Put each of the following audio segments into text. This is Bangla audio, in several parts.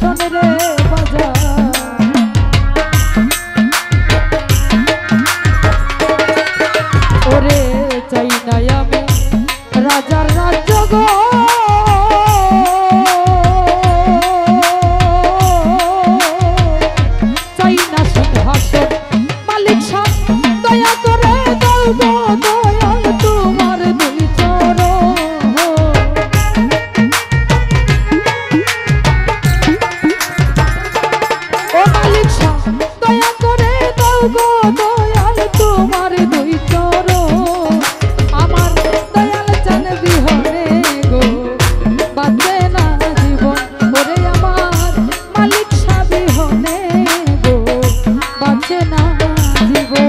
আসন রে বাজা ওরে চাই নাই আমি রাজার রাজ্য গো চাই না সিংহাসন মালিক সাহ দয়া করে দাও গো দয়াল তোমার দুই চরণ ও মালিক সাহ দয়া করে দাও গো দয়াল তোমার দুই চরণ আমার দয়াল চান বিহনে গো বাঁচে না জীবন ওরে আমার মালিক সাহ বিহনে গো বাঁচে না জীবন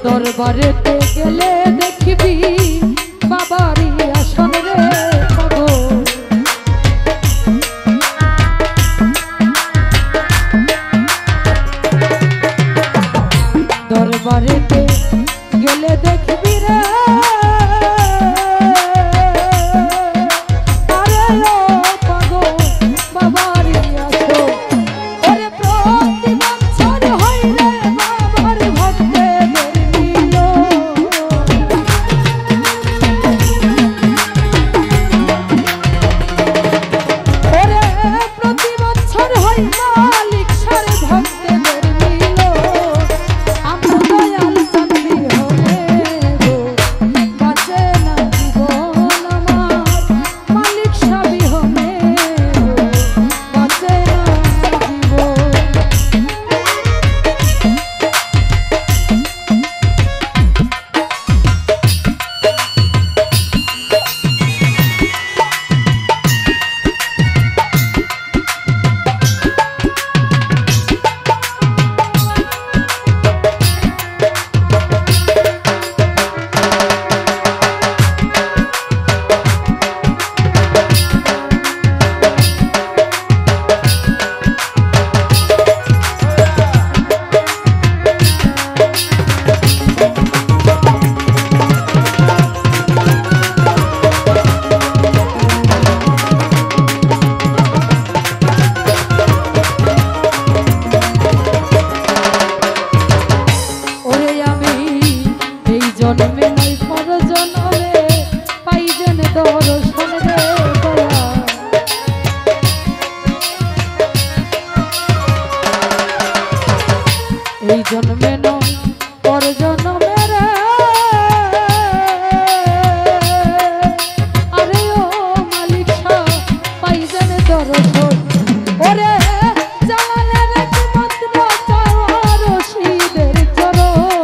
দরবারেতে গেলে দেখবি বাবারই আসন রে গো দরবারেতে গেলে দেখবি রে আরে ও পাগো বাবারই আসন ওরে প্রতি বছর হয় রে বাবার ভক্তের মালিক সারে ভক্তের মিল আমরা দয়াল চাঁদবি হলে গো বাঁচে না জীবন আমার মালিক সাবি হলে গো বাঁচে না জীবন জন্মে নাই পর জন্মে পাই যেন দর্শন রে দয়া এই জন্মে নয় পর জন্মে রে আরে ও মালিক সাহ পাই যেন দর্শন ওরে জালালের একমাত্র চাওয়া রশিদের চরণ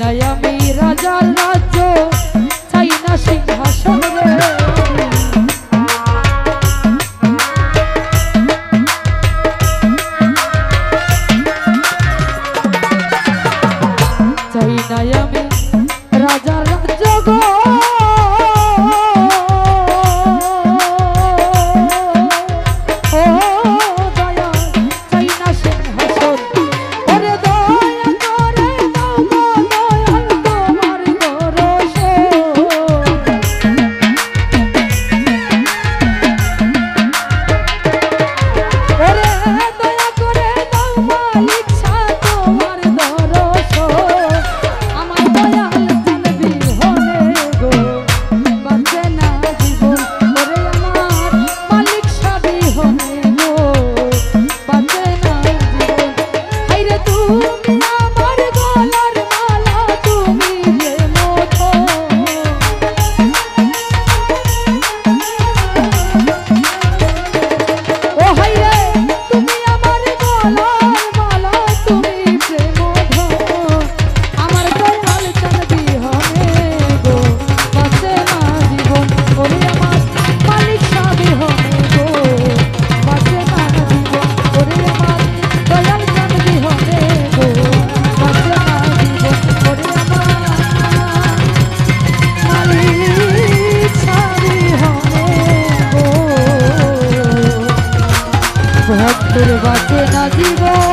নাই আমি রাজার রাজ্য, চাই না সিংহাসন রে। চাই নাই আমি রাজার রাজ্য গো, ভক্তের বাঁচে না জীবন।